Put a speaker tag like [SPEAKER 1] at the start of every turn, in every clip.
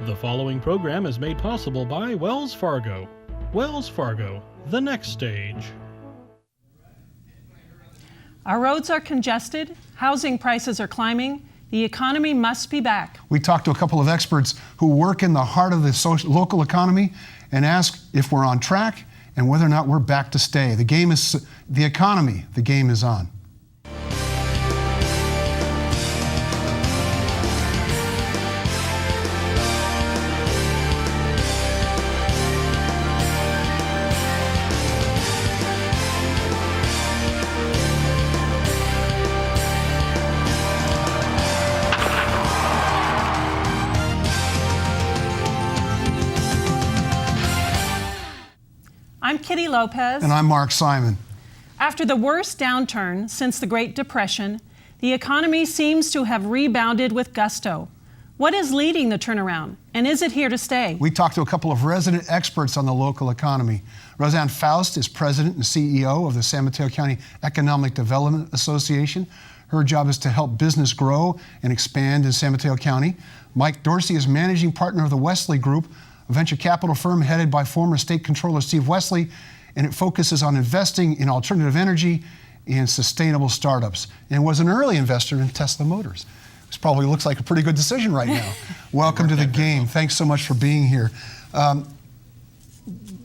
[SPEAKER 1] The following program is made possible by Wells Fargo. Wells Fargo, the next stage.
[SPEAKER 2] Our roads are congested, housing prices are climbing, the economy must be back.
[SPEAKER 3] We talked to a couple of experts who work in the heart of the local economy and ask if we're on track and whether or not we're back to stay. The game is the economy. The game is on.
[SPEAKER 2] I'm Kitty Lopez.
[SPEAKER 3] And I'm Mark Simon.
[SPEAKER 2] After the worst downturn since the Great Depression, the economy seems to have rebounded with gusto. What is leading the turnaround, and is it here to stay?
[SPEAKER 3] We talked to a couple of resident experts on the local economy. Rosanne Foust is president and CEO of the San Mateo County Economic Development Association. Her job is to help business grow and expand in San Mateo County. Mike Dorsey is managing partner of the Wesley Group, a venture capital firm headed by former state controller Steve Wesley, and it focuses on investing in alternative energy and sustainable startups, and was an early investor in Tesla Motors. This probably looks like a pretty good decision right now. Welcome to the game. Thanks so much for being here.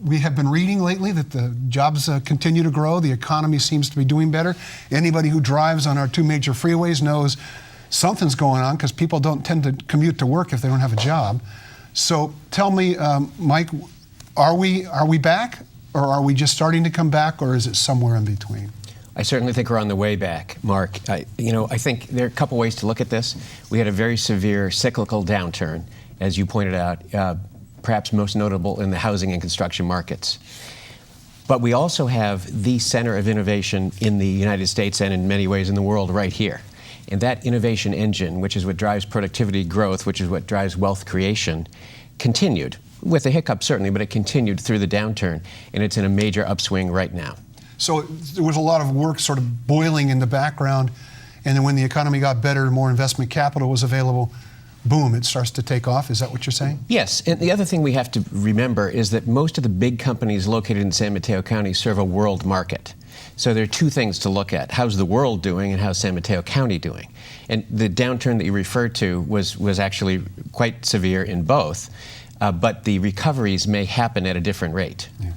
[SPEAKER 3] We have been reading lately that the jobs continue to grow. The economy seems to be doing better. Anybody who drives on our two major freeways knows something's going on because people don't tend to commute to work if they don't have a job. So tell me, Mike, are we back, or are we just starting to come back, or is it somewhere in between?
[SPEAKER 4] I certainly think we're on the way back, Mark. I think there are a couple ways to look at this. We had a very severe cyclical downturn, as you pointed out, perhaps most notable in the housing and construction markets. But we also have the center of innovation in the United States and in many ways in the world right here. And that innovation engine, which is what drives productivity growth, which is what drives wealth creation, continued, with a hiccup certainly, but it continued through the downturn, and it's in a major upswing right now.
[SPEAKER 3] So there was a lot of work sort of boiling in the background, and then when the economy got better, more investment capital was available, boom, it starts to take off. Is that what you're saying?
[SPEAKER 4] Yes, and the other thing we have to remember is that most of the big companies located in San Mateo County serve a world market. So there are two things to look at. How's the world doing and how's San Mateo County doing? And the downturn that you referred to was actually quite severe in both, but the recoveries may happen at a different rate.
[SPEAKER 3] Yeah.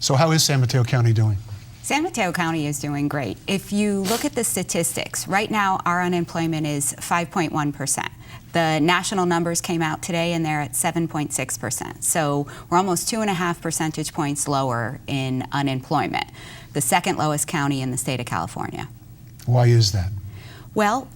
[SPEAKER 3] So how is San Mateo County doing?
[SPEAKER 5] San Mateo County is doing great. If you look at the statistics, right now our unemployment is 5.1%. The national numbers came out today and they're at 7.6%. So we're almost 2.5 percentage points lower in unemployment. The second lowest county in the state of California.
[SPEAKER 3] Why is that?
[SPEAKER 5] Well,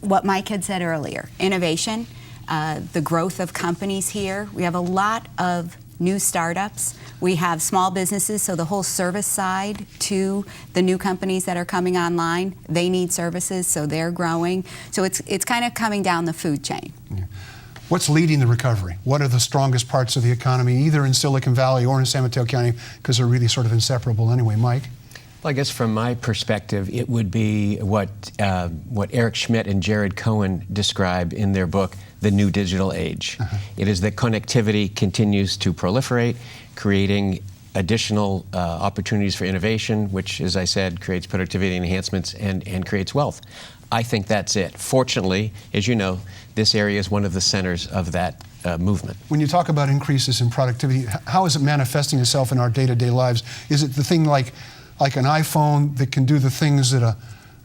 [SPEAKER 5] what Mike had said earlier, innovation, the growth of companies here. We have a lot of new startups. We have small businesses, so the whole service side to the new companies that are coming online, they need services, so they're growing. So it's kind of coming down the food chain.
[SPEAKER 3] Yeah. What's leading the recovery? What are the strongest parts of the economy, either in Silicon Valley or in San Mateo County, because they're really sort of inseparable anyway? Mike?
[SPEAKER 4] Well, I guess from my perspective, it would be what Eric Schmidt and Jared Cohen describe in their book, The New Digital Age. It is that connectivity continues to proliferate, creating additional opportunities for innovation, which, as I said, creates productivity enhancements and creates wealth. I think that's it. Fortunately, as you know, this area is one of the centers of that movement. When
[SPEAKER 3] you talk about increases in productivity, how is it manifesting itself in our day-to-day lives? Is it the thing like an iPhone that can do the things that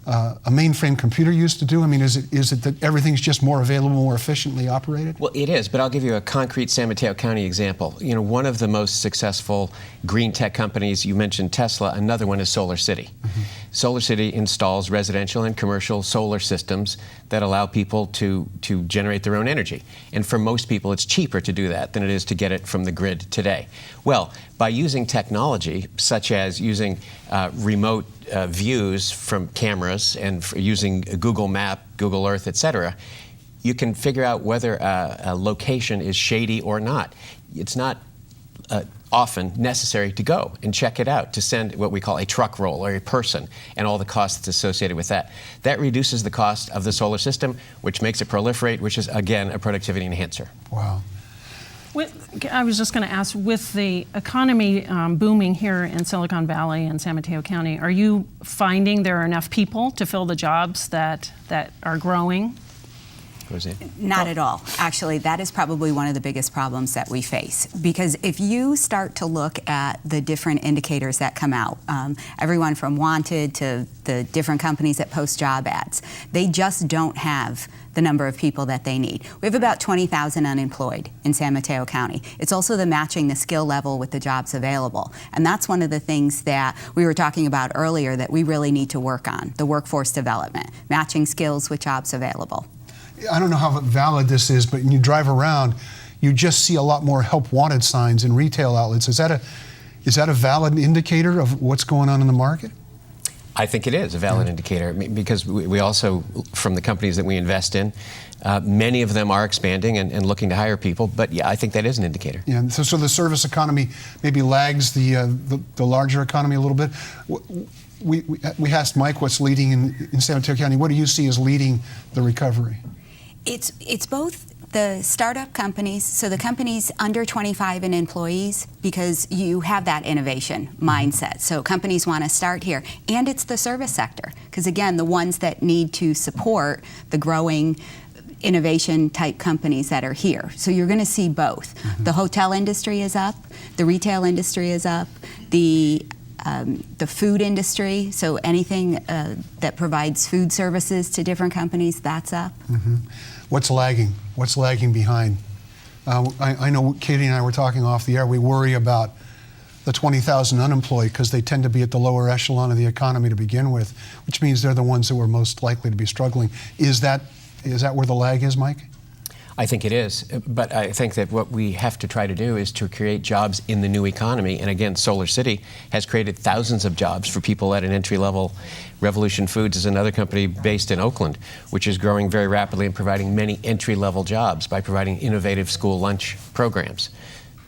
[SPEAKER 3] a mainframe computer used to do? I mean, is it that everything's just more available, more efficiently operated?
[SPEAKER 4] Well, it is, but I'll give you a concrete San Mateo County example. You know, one of the most successful green tech companies, you mentioned Tesla, another one is Solar City. Solar City installs residential and commercial solar systems that allow people to generate their own energy. And for most people, it's cheaper to do that than it is to get it from the grid today. Well, by using technology, such as using remote views from cameras and using Google Map, Google Earth, etc., you can figure out whether a location is shady or not. It's not often necessary to go and check it out, to send what we call a truck roll or a person and all the costs associated with that. That reduces the cost of the solar system, which makes it proliferate, which is, again, a productivity enhancer.
[SPEAKER 3] Wow.
[SPEAKER 2] I was just going to ask, with the economy booming here in Silicon Valley and San Mateo County, are you finding there are enough people to fill the jobs that are growing?
[SPEAKER 4] Rosanne?
[SPEAKER 5] Not at all. Actually, that is probably one of the biggest problems that we face. Because if you start to look at the different indicators that come out, everyone from Wanted to the different companies that post job ads, they just don't have the number of people that they need. We have about 20,000 unemployed in San Mateo County. It's also the matching the skill level with the jobs available. And that's one of the things that we were talking about earlier that we really need to work on, the workforce development, matching skills with jobs available.
[SPEAKER 3] I don't know how valid this is, but when you drive around, you just see a lot more help wanted signs in retail outlets. Is that a valid indicator of what's going on in the market?
[SPEAKER 4] I think it is a valid indicator, because we also, from the companies that we invest in, many of them are expanding and looking to hire people. But yeah, I think that is an indicator.
[SPEAKER 3] Yeah. So the service economy maybe lags the larger economy a little bit. We asked Mike what's leading in San Mateo County. What do you see as leading the recovery?
[SPEAKER 5] It's both the startup companies, so the companies under 25 in employees, because you have that innovation mindset. So companies want to start here. And it's the service sector, because again, the ones that need to support the growing innovation type companies that are here. So you're going to see both. The hotel industry is up, the retail industry is up, the food industry, so anything that provides food services to different companies, that's up.
[SPEAKER 3] What's lagging? What's lagging behind? I know Katie and I were talking off the air. We worry about the 20,000 unemployed because they tend to be at the lower echelon of the economy to begin with, which means they're the ones who are most likely to be struggling. Is that where the lag is, Mike?
[SPEAKER 4] I think it is, but I think that what we have to try to do is to create jobs in the new economy. And again, Solar City has created thousands of jobs for people at an entry level. Revolution Foods is another company based in Oakland, which is growing very rapidly and providing many entry level jobs by providing innovative school lunch programs.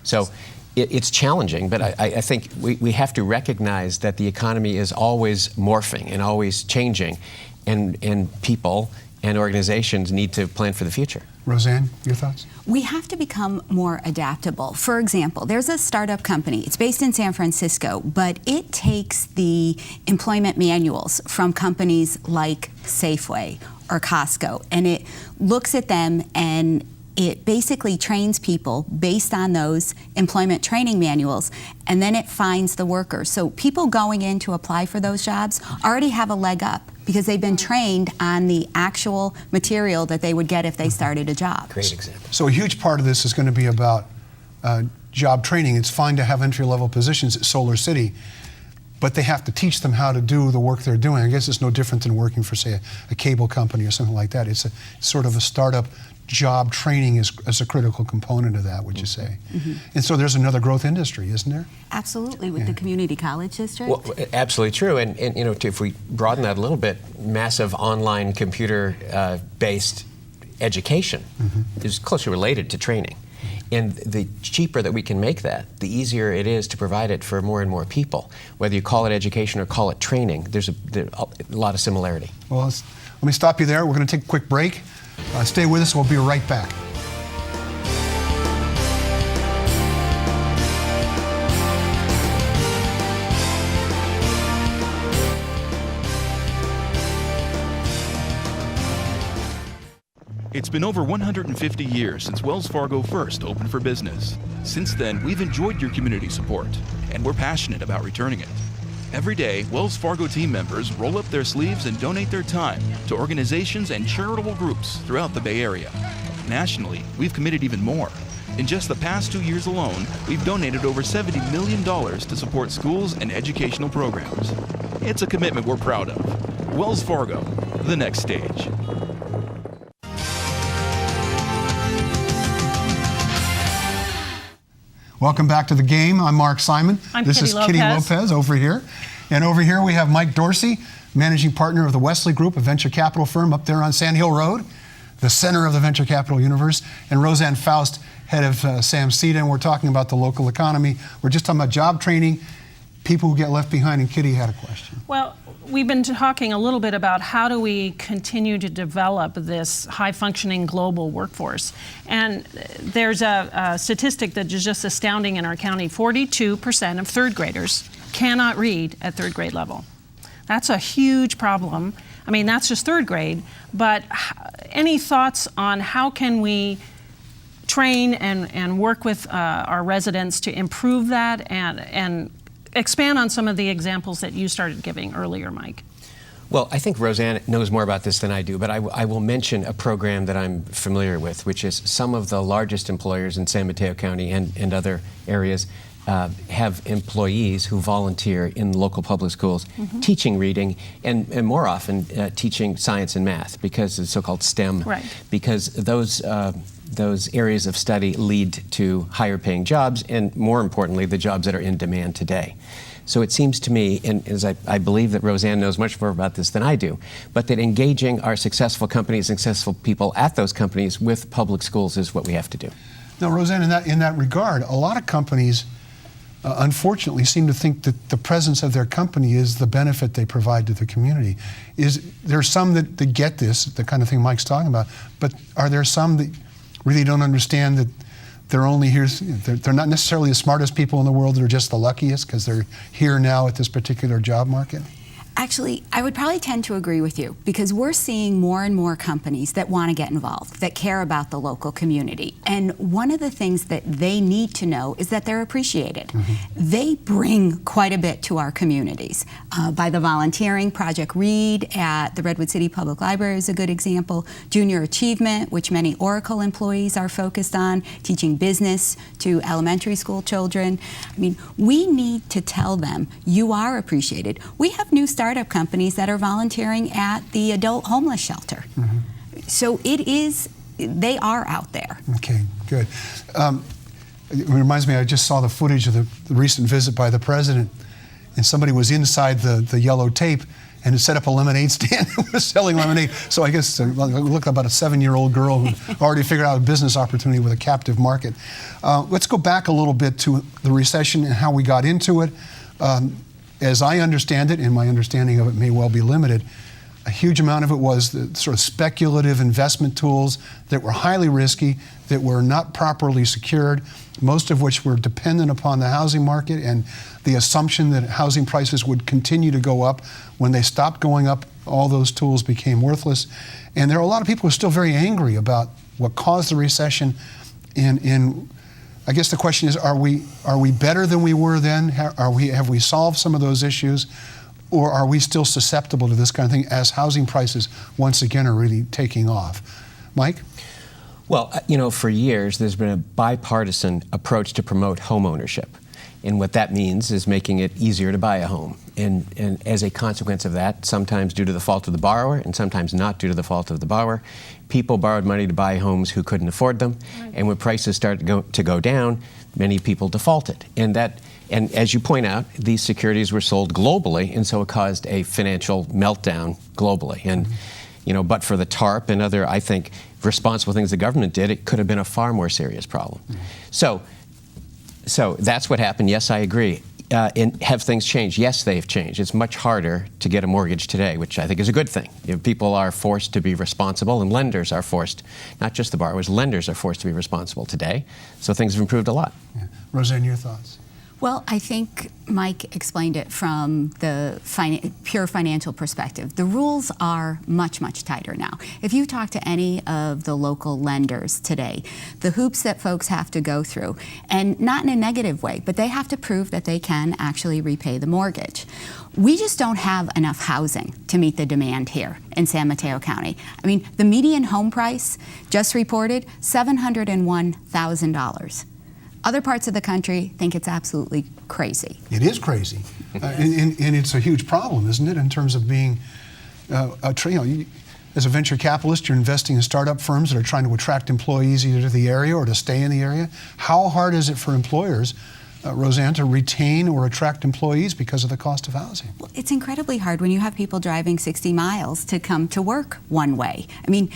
[SPEAKER 4] So it's challenging, but I think we have to recognize that the economy is always morphing and always changing, and people and organizations need to plan for the future.
[SPEAKER 3] Rosanne, your thoughts?
[SPEAKER 5] We have to become more adaptable. For example, there's a startup company. It's based in San Francisco, but it takes the employment manuals from companies like Safeway or Costco, and it looks at them and it basically trains people based on those employment training manuals, and then it finds the workers. So people going in to apply for those jobs already have a leg up because they've been trained on the actual material that they would get if they started a job.
[SPEAKER 4] Great example.
[SPEAKER 3] So a huge part of this is going to be about job training. It's fine to have entry-level positions at Solar City, but they have to teach them how to do the work they're doing. I guess it's no different than working for, say, a cable company or something like that. It's sort of a startup. Job training is a critical component of that, would you say? And so there's another growth industry, isn't there?
[SPEAKER 5] Absolutely, with the community college district.
[SPEAKER 4] Well, absolutely true. And you know, if we broaden that a little bit, massive online computer based education is closely related to training. And the cheaper that we can make that, the easier it is to provide it for more and more people. Whether you call it education or call it training, there's a lot of similarity.
[SPEAKER 3] Well, let me stop you there. We're going to take a quick break. Stay with us. We'll be right back.
[SPEAKER 6] It's been over 150 years since Wells Fargo first opened for business. Since then, we've enjoyed your community support, and we're passionate about returning it. Every day, Wells Fargo team members roll up their sleeves and donate their time to organizations and charitable groups throughout the Bay Area. Nationally, we've committed even more. In just the past 2 years alone, we've donated over $70 million to support schools and educational programs. It's a commitment we're proud of. Wells Fargo, the next stage.
[SPEAKER 3] Welcome back to the game. I'm Mark Simon.
[SPEAKER 2] This
[SPEAKER 3] is Kitty Lopez over here. And over here we have Mike Dorsey, managing partner of the Wesley Group, a venture capital firm up there on Sand Hill Road, the center of the venture capital universe, and Rosanne Foust, head of Samceda, and we're talking about the local economy. We're just talking about job training people who get left behind, and Kitty had a question.
[SPEAKER 2] Well, we've been talking a little bit about how do we continue to develop this high-functioning global workforce. And there's a statistic that is just astounding in our county. 42% of third graders cannot read at third grade level. That's a huge problem. I mean, that's just third grade, but any thoughts on how can we train and work with our residents to improve that and expand on some of the examples that you started giving earlier, Mike?
[SPEAKER 4] Well, I think Rosanne knows more about this than I do, but I will mention a program that I'm familiar with, which is some of the largest employers in San Mateo County and other areas have employees who volunteer in local public schools teaching reading and more often teaching science and math, because it's so-called STEM,
[SPEAKER 2] right.
[SPEAKER 4] Because those areas of study lead to higher paying jobs and, more importantly, the jobs that are in demand today. So it seems to me, and as I believe that Rosanne knows much more about this than I do, but that engaging our successful companies and successful people at those companies with public schools is what we have to do.
[SPEAKER 3] Now, Rosanne, in that regard, a lot of companies unfortunately seem to think that the presence of their company is the benefit they provide to the community. There's some that get this, the kind of thing Mike's talking about, but are there some that really don't understand that they're only here, they're not necessarily the smartest people in the world, they're just the luckiest because they're here now at this particular job market?
[SPEAKER 5] Actually, I would probably tend to agree with you, because we're seeing more and more companies that want to get involved, that care about the local community. And one of the things that they need to know is that they're appreciated. They bring quite a bit to our communities by the volunteering. Project Read at the Redwood City Public Library is a good example. Junior Achievement, which many Oracle employees are focused on, teaching business to elementary school children. I mean, we need to tell them, you are appreciated. We have new startup companies that are volunteering at the adult homeless shelter. So they are out there.
[SPEAKER 3] Okay, good. It reminds me, I just saw the footage of the recent visit by the president, and somebody was inside the yellow tape and had set up a lemonade stand and was selling lemonade. So I guess it looked about a 7-year-old girl who already figured out a business opportunity with a captive market. Let's go back a little bit to the recession and how we got into it. As I understand it, and my understanding of it may well be limited, a huge amount of it was the sort of speculative investment tools that were highly risky, that were not properly secured, most of which were dependent upon the housing market and the assumption that housing prices would continue to go up. When they stopped going up, all those tools became worthless. And there are a lot of people who are still very angry about what caused the recession. And I guess the question is, are we better than we were then? Have we solved some of those issues? Or are we still susceptible to this kind of thing as housing prices once again are really taking off? Mike?
[SPEAKER 4] Well, for years there's been a bipartisan approach to promote home ownership. And what that means is making it easier to buy a home. And as a consequence of that, sometimes due to the fault of the borrower and sometimes not due to the fault of the borrower, people borrowed money to buy homes who couldn't afford them. And when prices started to go down, many people defaulted. And as you point out, these securities were sold globally, and so it caused a financial meltdown globally. And but for the TARP and other, I think, responsible things the government did, it could have been a far more serious problem. So that's what happened. Yes, I agree. And have things changed? Yes, they've changed. It's much harder to get a mortgage today, which I think is a good thing. People are forced to be responsible, and lenders are forced, not just the borrowers, lenders are forced to be responsible today. So things have improved a lot.
[SPEAKER 3] Yeah. Rosanne, your thoughts?
[SPEAKER 5] Well, I think Mike explained it from the pure financial perspective. The rules are much, much tighter now. If you talk to any of the local lenders today, the hoops that folks have to go through, and not in a negative way, but they have to prove that they can actually repay the mortgage. We just don't have enough housing to meet the demand here in San Mateo County. I mean, the median home price just reported $701,000. Other parts of the country think it's absolutely crazy.
[SPEAKER 3] It is crazy. And it's a huge problem, isn't it, in terms of being as a venture capitalist, you're investing in startup firms that are trying to attract employees either to the area or to stay in the area. How hard is it for employers, Rosanne, to retain or attract employees because of the cost of housing?
[SPEAKER 5] Well, it's incredibly hard when you have people driving 60 miles to come to work one way. I mean,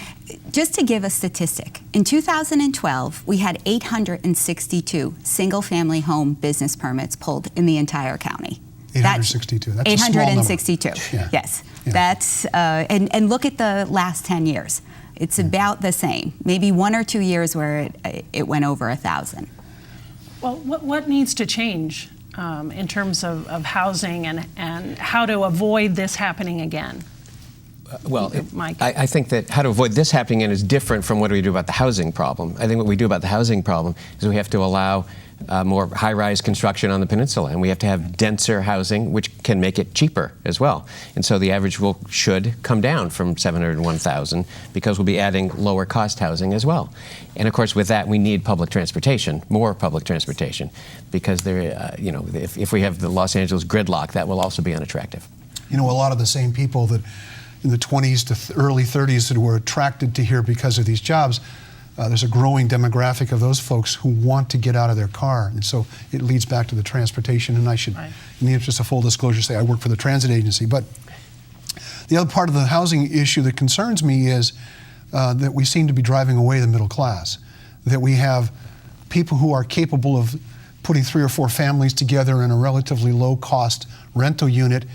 [SPEAKER 5] just to give a statistic, in 2012, we had 862 single-family home business permits pulled in the entire county.
[SPEAKER 3] 862. That's a small number.
[SPEAKER 5] 862.
[SPEAKER 3] Yeah.
[SPEAKER 5] Yes.
[SPEAKER 3] Yeah.
[SPEAKER 5] That's and look at the last 10 years. It's about the same. Maybe 1 or 2 years where it went over 1,000.
[SPEAKER 2] Well, what needs to change in terms of housing and how to avoid this happening again?
[SPEAKER 4] Mike. I think that how to avoid this happening again is different from what do we do about the housing problem. I think what we do about the housing problem is we have to allow more high-rise construction on the peninsula, and we have to have denser housing, which can make it cheaper as well. And so the average should come down from 701,000 because we'll be adding lower-cost housing as well. And of course, with that, we need public transportation, more public transportation, because if we have the Los Angeles gridlock, that will also be unattractive.
[SPEAKER 3] You know, a lot of the same people that in the 20s to early 30s that were attracted to here because of these jobs, there's a growing demographic of those folks who want to get out of their car. And so it leads back to the transportation. And I should, in the interest of full disclosure, say I work for the transit agency. But the other part of the housing issue that concerns me is that we seem to be driving away the middle class, that we have people who are capable of putting 3 or 4 families together in a relatively low-cost rental unit.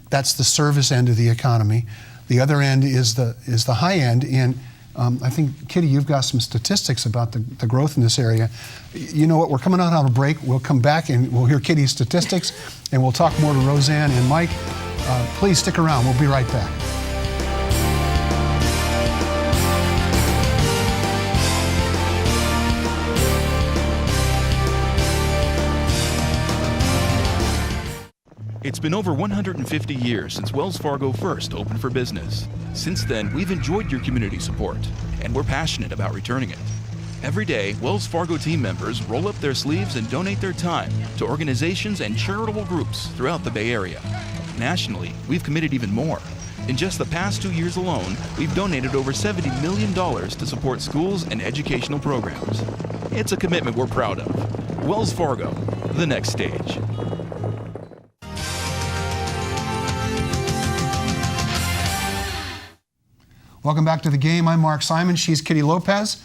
[SPEAKER 3] That's the service end of the economy. The other end is the high end. And I think, Kitty, you've got some statistics about the growth in this area. You know what? We're coming out on a break. We'll come back and we'll hear Kitty's statistics, and we'll talk more to Rosanne and Mike. Please stick around. We'll be right back.
[SPEAKER 6] It's been over 150 years since Wells Fargo first opened for business. Since then, we've enjoyed your community support, and we're passionate about returning it. Every day, Wells Fargo team members roll up their sleeves and donate their time to organizations and charitable groups throughout the Bay Area. Nationally, we've committed even more. In just the past 2 years alone, we've donated over $70 million to support schools and educational programs. It's a commitment we're proud of. Wells Fargo, the next stage.
[SPEAKER 3] Welcome back to the game. I'm Mark Simon. She's Kitty Lopez.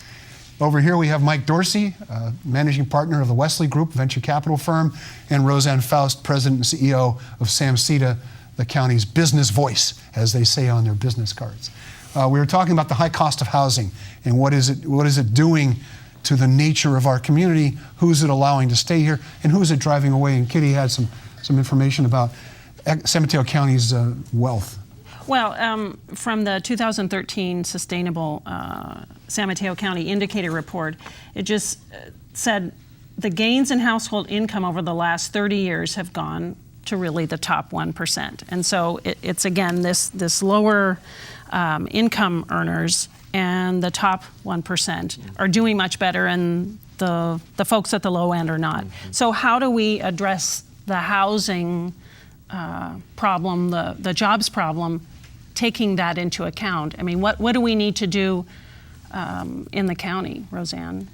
[SPEAKER 3] Over here we have Mike Dorsey, managing partner of the Wesley Group, venture capital firm, and Rosanne Foust, president and CEO of Samceda, the county's business voice, as they say on their business cards. We were talking about the high cost of housing and what is it doing to the nature of our community, who's it allowing to stay here, and who's it driving away. And Kitty had some information about San Mateo County's wealth.
[SPEAKER 2] Well, from the 2013 Sustainable San Mateo County Indicator Report, it just said the gains in household income over the last 30 years have gone to really the top 1%. And so it's again, this lower income earners and the top 1% are doing much better, and the folks at the low end are not. So how do we address the housing problem, the jobs problem, taking that into account? I mean, what do we need to do in the county, Rosanne?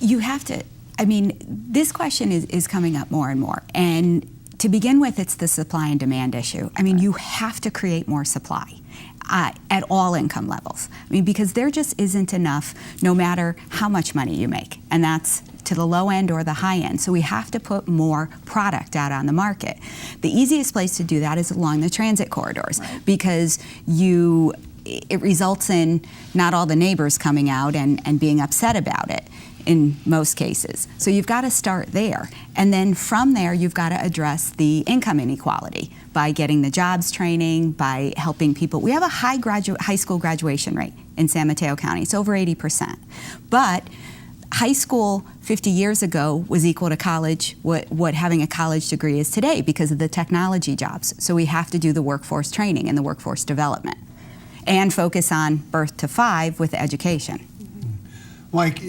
[SPEAKER 5] You have to, I mean, this question is coming up more and more. And to begin with, it's the supply and demand issue. I mean, you have to create more supply at all income levels. I mean, because there just isn't enough no matter how much money you make. And that's to the low end or the high end. So we have to put more product out on the market. The easiest place to do that is along the transit corridors, because it results in not all the neighbors coming out and being upset about it in most cases. So you've got to start there. And then from there, you've got to address the income inequality by getting the jobs training, by helping people. We have a high school graduation rate in San Mateo County. It's over 80%. But high school 50 years ago was equal to college, what having a college degree is today, because of the technology jobs. So we have to do the workforce training and the workforce development and focus on birth to 5 with education.
[SPEAKER 3] Mike,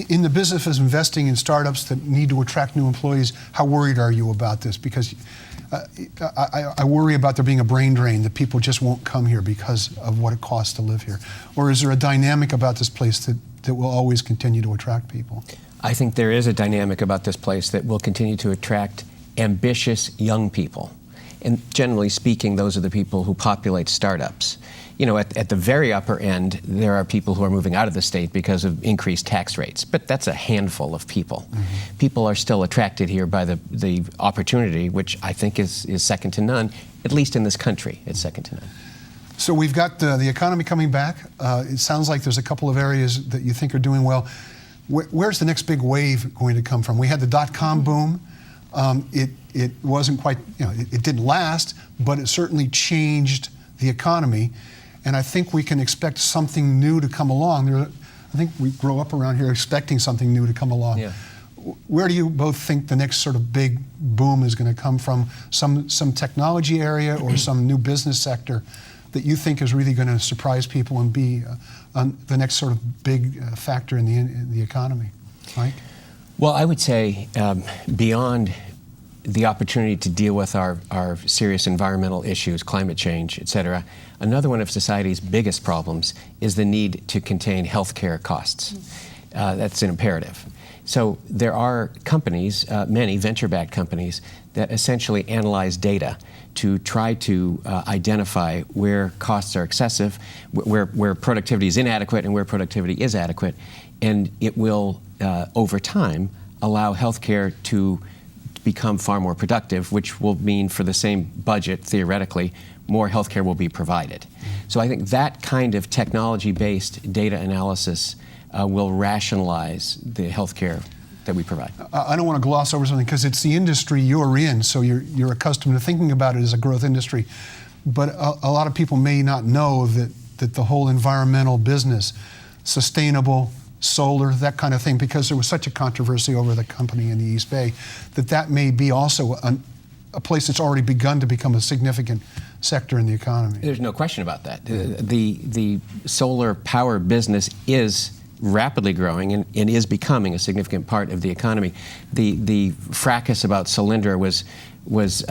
[SPEAKER 3] in the business of investing in startups that need to attract new employees, how worried are you about this? Because I worry about there being a brain drain, that people just won't come here because of what it costs to live here. Or is there a dynamic about this place that will always continue to attract people?
[SPEAKER 4] I think there is a dynamic about this place that will continue to attract ambitious young people. And generally speaking, those are the people who populate startups. at the very upper end, there are people who are moving out of the state because of increased tax rates, but that's a handful of people. People are still attracted here by the opportunity, which I think is second to none, at least in this country. It's second to none.
[SPEAKER 3] So we've got the economy coming back. It sounds like there's a couple of areas that you think are doing well. Where's the next big wave going to come from? We had the dot-com boom. It wasn't quite, it didn't last, but it certainly changed the economy. And I think we can expect something new to come along. I think we grow up around here expecting something new to come along.
[SPEAKER 4] Yeah.
[SPEAKER 3] Where do you both think the next sort of big boom is going to come from? Some technology area or some new business sector that you think is really going to surprise people and be the next sort of big factor in the economy? Mike?
[SPEAKER 4] Well, I would say beyond the opportunity to deal with our serious environmental issues, climate change, et cetera, another one of society's biggest problems is the need to contain healthcare costs. That's an imperative. So there are companies, many venture-backed companies, that essentially analyze data to try to identify where costs are excessive, where productivity is inadequate, and where productivity is adequate. And it will, over time, allow healthcare to become far more productive, which will mean for the same budget, theoretically, more healthcare will be provided. So I think that kind of technology-based data analysis will rationalize the healthcare that we provide.
[SPEAKER 3] I don't want to gloss over something because it's the industry you're in, so you're accustomed to thinking about it as a growth industry. But a lot of people may not know that the whole environmental business, sustainable, solar, that kind of thing, because there was such a controversy over the company in the East Bay, that may be also a place that's already begun to become a significant sector in the economy.
[SPEAKER 4] There's no question about that. The solar power business is rapidly growing and is becoming a significant part of the economy. The fracas about Solyndra was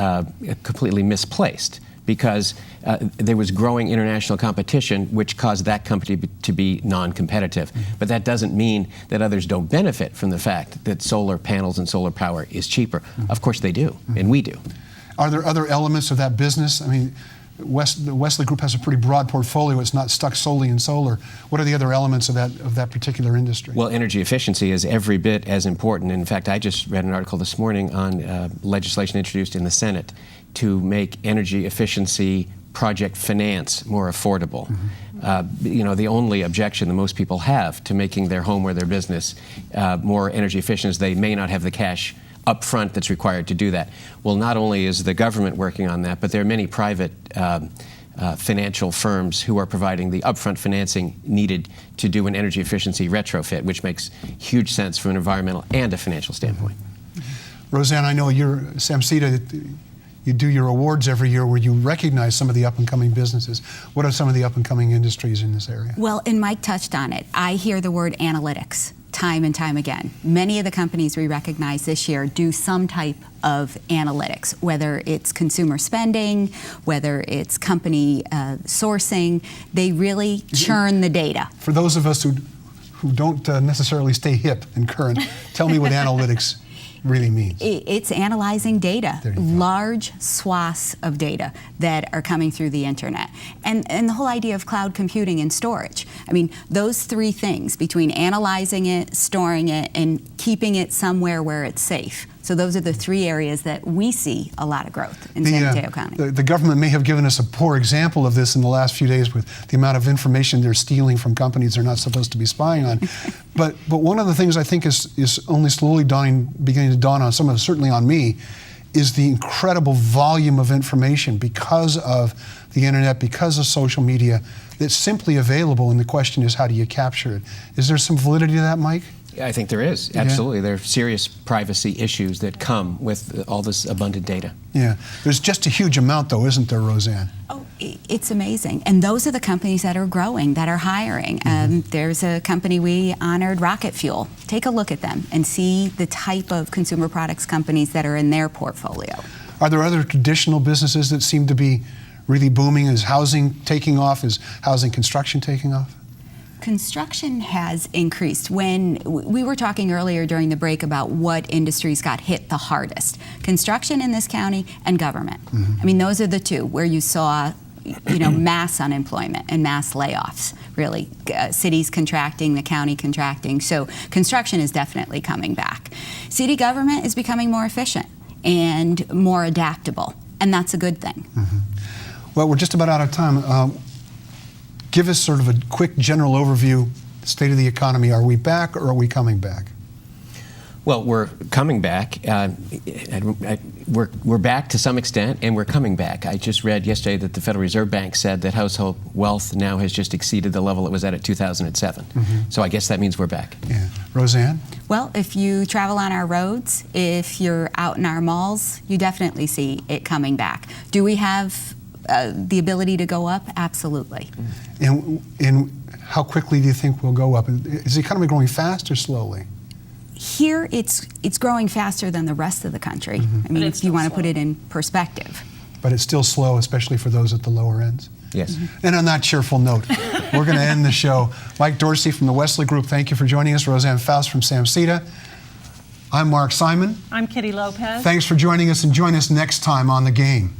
[SPEAKER 4] completely misplaced because there was growing international competition, which caused that company to be non-competitive. But that doesn't mean that others don't benefit from the fact that solar panels and solar power is cheaper. Of course they do, and we do.
[SPEAKER 3] Are there other elements of that business? I mean, the Wesley Group has a pretty broad portfolio. It's not stuck solely in solar. What are the other elements of that particular industry?
[SPEAKER 4] Well, energy efficiency is every bit as important. In fact, I just read an article this morning on legislation introduced in the Senate to make energy efficiency project finance more affordable. The only objection that most people have to making their home or their business more energy efficient is they may not have the cash up front that's required to do that. Well, not only is the government working on that, but there are many private financial firms who are providing the upfront financing needed to do an energy efficiency retrofit, which makes huge sense from an environmental and a financial standpoint.
[SPEAKER 3] Rosanne, I know you're Samceda. You do your awards every year where you recognize some of the up-and-coming businesses. What are some of the up-and-coming industries in this area?
[SPEAKER 5] Well, and Mike touched on it. I hear the word analytics time and time again. Many of the companies we recognize this year do some type of analytics, whether it's consumer spending, whether it's company sourcing. They really churn the data.
[SPEAKER 3] For those of us who don't necessarily stay hip and current, tell me what analytics really means.
[SPEAKER 5] It's analyzing data, large swaths of data that are coming through the internet. And the whole idea of cloud computing and storage. I mean, those three things between analyzing it, storing it, and keeping it somewhere where it's safe. So those are the three areas that we see a lot of growth in San Mateo County.
[SPEAKER 3] The government may have given us a poor example of this in the last few days with the amount of information they're stealing from companies they're not supposed to be spying on. but one of the things I think is only slowly beginning to dawn on some of us, certainly on me, is the incredible volume of information because of the internet, because of social media, that's simply available, and the question is, how do you capture it? Is there some validity to that, Mike?
[SPEAKER 4] I think there is, absolutely. There are serious privacy issues that come with all this abundant data.
[SPEAKER 3] Yeah. There's just a huge amount, though, isn't there, Rosanne?
[SPEAKER 5] Oh, it's amazing. And those are the companies that are growing, that are hiring. There's a company we honored, Rocket Fuel. Take a look at them and see the type of consumer products companies that are in their portfolio.
[SPEAKER 3] Are there other traditional businesses that seem to be really booming? Is housing taking off? Is housing construction taking off?
[SPEAKER 5] Construction has increased. When we were talking earlier during the break about what industries got hit the hardest, construction in this county and government. I mean, those are the two where you saw mass unemployment and mass layoffs, really. Cities contracting, the county contracting. So construction is definitely coming back. City government is becoming more efficient and more adaptable, and that's a good thing.
[SPEAKER 3] Mm-hmm. Well, we're just about out of time. Give us sort of a quick general overview, state of the economy. Are we back or are we coming back?
[SPEAKER 4] Well, we're coming back. We're back to some extent, and we're coming back. I just read yesterday that the Federal Reserve Bank said that household wealth now has just exceeded the level it was at 2007. Mm-hmm. So I guess that means we're back.
[SPEAKER 3] Yeah. Roseanne?
[SPEAKER 5] Well, if you travel on our roads, if you're out in our malls, you definitely see it coming back. Do we have the ability to go up? Absolutely.
[SPEAKER 3] And how quickly do you think we'll go up? Is the economy growing fast or slowly?
[SPEAKER 5] Here, it's growing faster than the rest of the country.
[SPEAKER 3] Mm-hmm.
[SPEAKER 5] I mean, if you want to put it in perspective.
[SPEAKER 3] But it's still slow, especially for those at the lower ends?
[SPEAKER 4] Yes.
[SPEAKER 5] Mm-hmm.
[SPEAKER 3] And on that cheerful note, we're going to end the show. Mike Dorsey from the Wesley Group, thank you for joining us. Rosanne Foust from Samceda. I'm Mark Simon.
[SPEAKER 2] I'm Kitty Lopez.
[SPEAKER 3] Thanks for joining us, and join us next time on The Game.